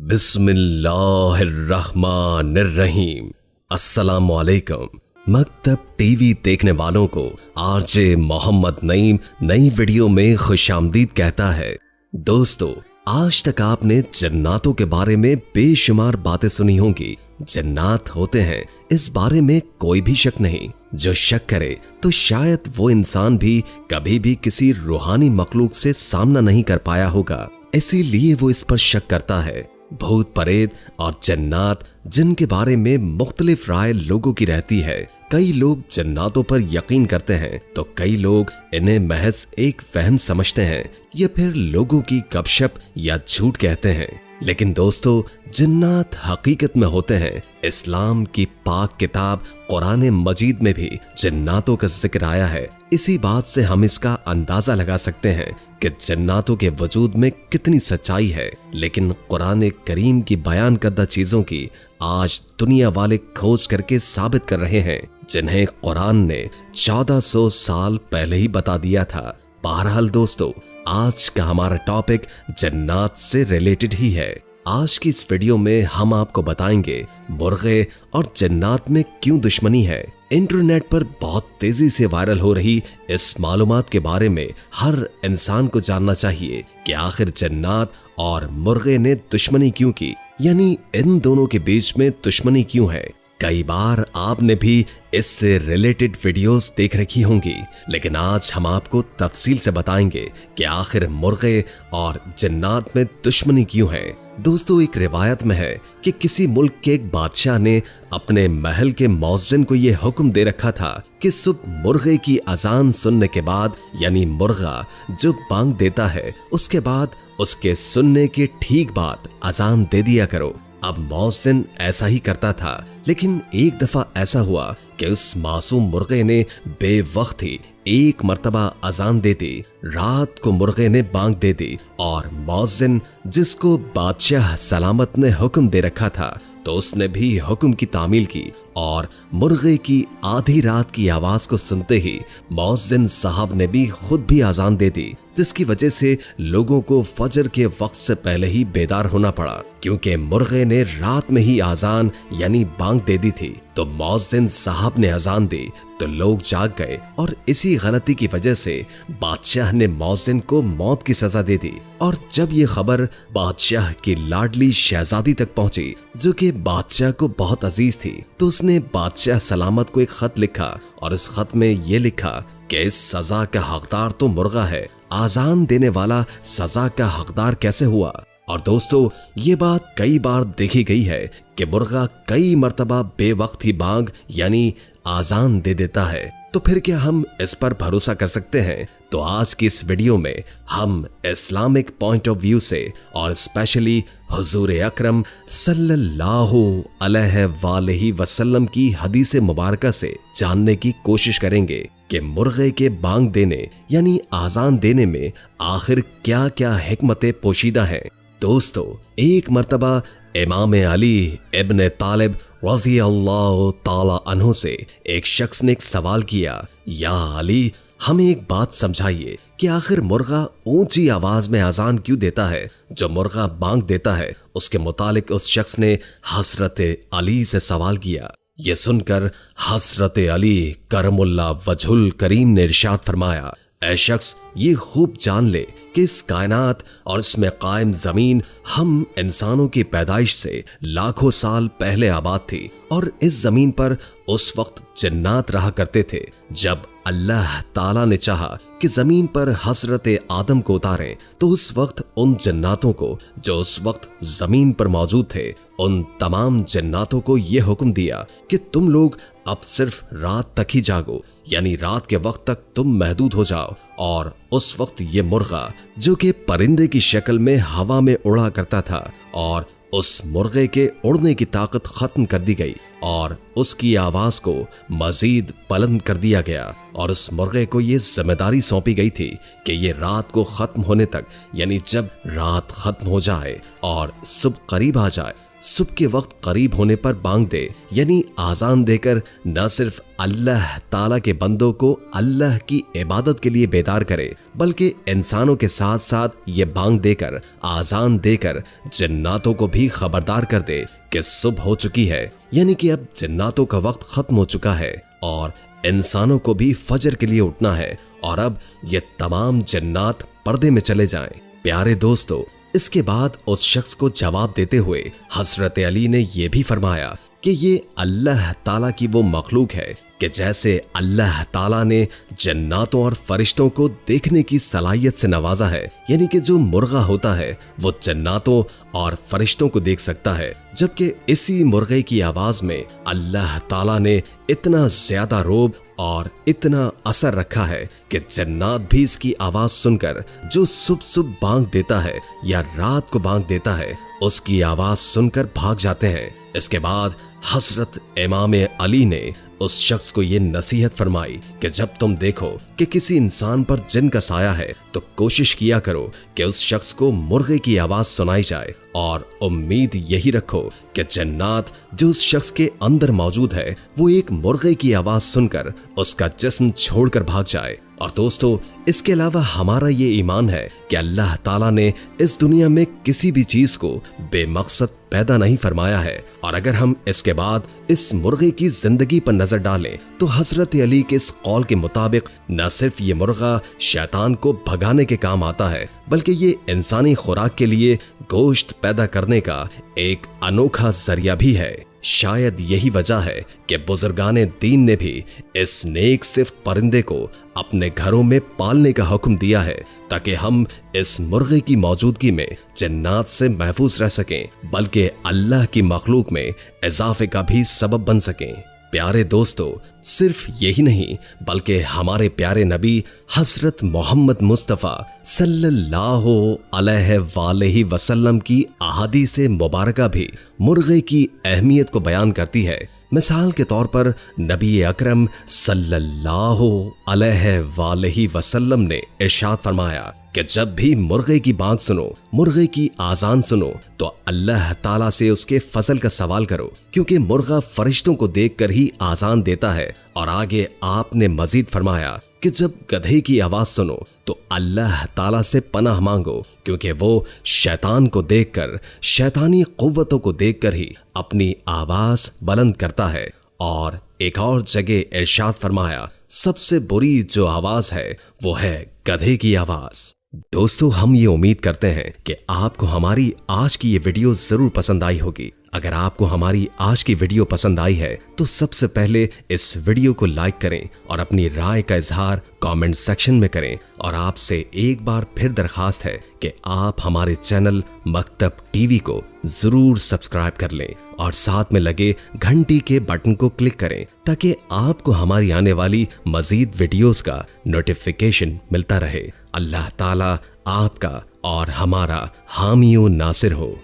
बिस्मिल्लाहिर्रहमानिर्रहीम। अस्सलामुअलैकुम। मकतब टीवी देखने वालों को आरजे मोहम्मद नईम नई वीडियो में खुशामदीद कहता है। दोस्तों, आज तक आपने जन्नातों के बारे में बेशुमार बातें सुनी होंगी। जन्नात होते हैं, इस बारे में कोई भी शक नहीं। जो शक करे तो शायद वो इंसान भी कभी भी किसी रूहानी मखलूक से सामना नहीं कर पाया होगा, इसीलिए वो इस पर शक करता है। भूत प्रेत और जन्नात, जिनके बारे में मुख्तलिफ राय लोगों की रहती है। कई लोग जन्नातों पर यकीन करते हैं तो कई लोग इन्हें महज एक वहम समझते हैं या फिर लोगों की गपशप या झूठ कहते हैं। लेकिन दोस्तों, जन्नात हकीकत में होते हैं। इस्लाम की पाक किताब कुरान मजीद में भी जन्नातों का जिक्र आया है। इसी बात से हम इसका अंदाजा लगा सकते हैं कि जन्नातों के वजूद में कितनी सच्चाई है। लेकिन कुरान करीम की बयान करदा चीजों की आज दुनिया वाले खोज करके साबित कर रहे हैं, जिन्हें कुरान ने 1400 साल पहले ही बता दिया था। बहरहाल दोस्तों, आज का हमारा टॉपिक जन्नात से रिलेटेड ही है। आज की इस वीडियो में हम आपको बताएंगे मुर्गे और जन्नात में क्यों दुश्मनी है। इंटरनेट पर बहुत तेजी से वायरल हो रही इस मालूमात के बारे में हर इंसान को जानना चाहिए कि आखिर जन्नात और मुर्गे ने दुश्मनी क्यों की, यानी इन दोनों के बीच में दुश्मनी क्यों है। कई बार आपने भी इससे रिलेटेड वीडियोस देख रखी होंगी, लेकिन आज हम आपको तफसील से बताएंगे कि आखिर मुर्गे और जन्नात में दुश्मनी क्यों है। दोस्तों, एक रिवायत में है कि किसी मुल्क के एक बादशाह ने अपने महल के मौज़िन को यह हुक्म दे रखा था कि सुबह मुर्गे की अजान सुनने के बाद, यानी मुर्गा जो बांग देता है, उसके बाद उसके सुनने के ठीक बाद अजान दे दिया करो। अब मौज़िन ऐसा ही करता था, लेकिन एक दफा ऐसा हुआ कि उस मासूम मुर्गे ने बेवक्त ही एक मर्तबा अजान दे दी। रात को मुर्गे ने बांग दे दी और मौज़िन, जिसको बादशाह सलामत ने हुक्म दे रखा था, तो उसने भी हुक्म की तामील की और मुर्गे की आधी रात की आवाज को सुनते ही मौज़िन साहब ने भी खुद भी अजान दे दी, जिसकी वजह से लोगों को फजर के वक्त से पहले ही बेदार होना पड़ा, क्योंकि मुर्गे ने रात में ही अजान यानी बांग दे दी थी। तो मौज़िन साहब ने अजान दी तो लोग जाग गए और इसी गलती की वजह से बादशाह ने मौज़िन को मौत की सजा दे दी। और जब ये खबर बादशाह की लाडली शहजादी तक पहुंची, जो कि बादशाह को बहुत अजीज थी, तो उसने बादशाह सलामत को एक खत लिखा और इस खत में ये लिखा कि इस सजा का हकदार तो मुर्गा है, आजान देने वाला सजा का हकदार कैसे हुआ। और दोस्तों, ये बात कई बार देखी गई है कि मुर्गा कई मर्तबा बेवक्त ही बांग यानी आजान दे देता है। तो फिर क्या हम इस पर भरोसा कर सकते हैं? तो आज की इस वीडियो में हम इस्लामिक पॉइंट ऑफ व्यू से और स्पेशली हुजूर अकरम सल्लल्लाहु अलैहि वसल्लम की हदीस मुबारका से जानने की कोशिश करेंगे कि मुर्गे के बांग देने यानी आजान देने में आखिर क्या क्या हिकमतें पोशीदा हैं। दोस्तों, एक मर्तबा इमाम अली इब्न तालिब रज़ी अल्लाह ताला अन्हु से एक शख्स ने एक सवाल किया, या अली, हमें एक बात समझाइए कि आखिर मुर्गा ऊंची आवाज में अजान क्यों देता है जो मुर्गा बांग देता है। उसके मुतालिक उस शख्स ने हजरत अली से सवाल किया। ये सुनकर हजरत अली करमुल्ला वजहुल करीम ने इरशाद फरमाया, ऐ शख्स, ये खूब जान ले कि इस कायनात और इसमें कायम जमीन हम इंसानों की पैदाइश से लाखों साल पहले आबाद थी और इस जमीन पर उस वक्त जन्नात रहा करते थे। जब अल्लाह ताला ने चाहा कि जमीन पर हजरत आदम को उतारें, तो उस वक्त उन जन्नातों को जो उस वक्त जमीन पर मौजूद थे, उन तमाम जन्नातों को यह हुक्म दिया कि तुम लोग अब सिर्फ रात तक ही जागो, यानी रात के वक्त तक तुम महदूद हो जाओ। और उस वक्त ये मुर्गा, जो कि परिंदे की शक्ल में हवा में उड़ा करता था, और उस मुर्गे के उड़ने की ताकत खत्म कर दी गई और उसकी आवाज को मजीद बुलंद कर दिया गया। और उस मुर्गे को ये जिम्मेदारी सौंपी गई थी कि ये रात को खत्म होने तक, यानी जब रात खत्म हो जाए और सुबह करीब आ जाए, सुबह के वक्त करीब होने पर बांग दे, यानी आजान देकर न सिर्फ अल्लाह ताला के बंदों को अल्लाह की इबादत के लिए बेदार करे, बल्कि इंसानों के साथ साथ ये बांग देकर, आजान देकर जिन्नातों को भी खबरदार कर दे कि सुबह हो चुकी है, यानी कि अब जिन्नातों का वक्त खत्म हो चुका है और इंसानों को भी फजर के लिए उठना है और अब ये तमाम जिन्नात पर्दे में चले जाएं। प्यारे दोस्तों, इसके बाद उस शख्स को जवाब देते हुए हजरत अली ने यह भी फरमाया कि ये अल्लाह ताला की वो मखलूक है कि जैसे अल्लाह ताला ने जन्नातों और फरिश्तों को देखने की सलाहियत से नवाजा है, यानी कि जो मुर्गा होता है वो जन्नातों और फरिश्तों को देख सकता है, जबकि इसी मुर्गे की आवाज में अल्लाह ताला ने इतना ज्यादा रोब और इतना असर रखा है कि जन्नात भी इसकी आवाज सुनकर, जो सुबह सुबह बांग देता है या रात को बांग देता है, उसकी आवाज सुनकर भाग जाते हैं। इसके बाद हजरत इमाम अली ने उस शख्स को ये नसीहत फरमाई कि जब तुम देखो कि किसी इंसान पर जिन का साया है तो कोशिश किया करो कि उस शख्स को मुर्गे की आवाज सुनाई जाए और उम्मीद यही रखो कि जन्नात जो उस शख्स के अंदर मौजूद है वो एक मुर्गे की आवाज सुनकर उसका जिस्म छोड़कर भाग जाए। और दोस्तों, इसके अलावा हमारा ये ईमान है कि अल्लाह ताला ने इस दुनिया में किसी भी चीज को बेमकसद पैदा नहीं फरमाया है। और अगर हम इसके बाद इस मुर्गे की जिंदगी पर नजर डालें तो हजरत अली के इस कौल के मुताबिक न सिर्फ ये मुर्गा शैतान को भगाने के काम आता है, बल्कि ये इंसानी खुराक के लिए गोश्त पैदा करने का एक अनोखा जरिया भी है। शायद यही वजह है कि बुजुर्गाने दीन ने भी इस नेक सिर्फ परिंदे को अपने घरों में पालने का हुक्म दिया है ताकि हम इस मुर्गे की मौजूदगी में जन्नात से महफूज रह सकें, बल्कि अल्लाह की मखलूक में इजाफे का भी सबब बन सकें। प्यारे दोस्तों, सिर्फ यही नहीं बल्कि हमारे प्यारे नबी हजरत मोहम्मद मुस्तफ़ा सल्लल्लाहु अलैहि वसल्लम की अहादीसे मुबारका भी मुर्गे की अहमियत को बयान करती है। मिसाल के तौर पर नबी अकरम सल्लल्लाहु अलैहि वसल्लम ने इरशाद फरमाया कि जब भी मुर्गे की बांग सुनो, मुर्गे की आजान सुनो तो अल्लाह ताला से उसके फजल का सवाल करो, क्योंकि मुर्गा फरिश्तों को देखकर ही आजान देता है। और आगे आपने मजीद फरमाया कि जब गधे की आवाज सुनो तो अल्लाह ताला से पनाह मांगो, क्योंकि वो शैतान को देखकर, शैतानी कुव्वतों को देखकर ही अपनी आवाज बुलंद करता है। और एक और जगह इरशाद फरमाया, सबसे बुरी जो आवाज है वो है गधे की आवाज। दोस्तों, हम ये उम्मीद करते हैं कि आपको हमारी आज की ये वीडियो जरूर पसंद आई होगी। अगर आपको हमारी आज की वीडियो पसंद आई है तो सबसे पहले इस वीडियो को लाइक करें और अपनी राय का इजहार कमेंट सेक्शन में करें। और आपसे एक बार फिर दरखास्त है कि आप हमारे चैनल मकतब टीवी को जरूर सब्सक्राइब कर लें और साथ में लगे घंटी के बटन को क्लिक करें ताकि आपको हमारी आने वाली मजीद वीडियोस का नोटिफिकेशन मिलता रहे। अल्लाह ताला आपका और हमारा हामी व नासिर हो।